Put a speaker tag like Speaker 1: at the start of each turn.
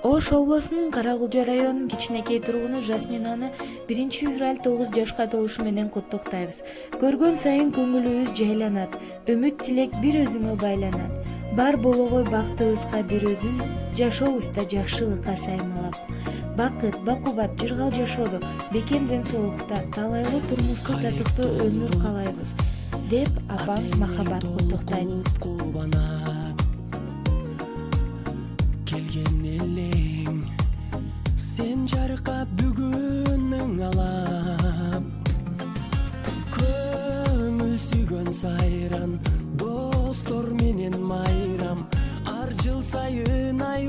Speaker 1: Ош облусунун Каракулча районунун кичинекей тургуну Жасминаны 1-февраль 9 жашка толушу менен куттуктайбыз. Көргөн сайын көңүлүбүз жайланат, үмүт тилек бир өзүңө байланат. Бар болгой бактыбызга бир өзүң, жашообузда жакшылыкка саймалап. Бакыт, бакубат, жыргал жашоодо, бекем ден соолукта, талайлуу турмушта татыктуу өмүр каалайбыз, деп апам Махабат куттуктайт.
Speaker 2: Келген элең сен жаркап бүгүнүң алап, көңүл сүйгөн сайран достор менен майрам, ар жыл сайын ай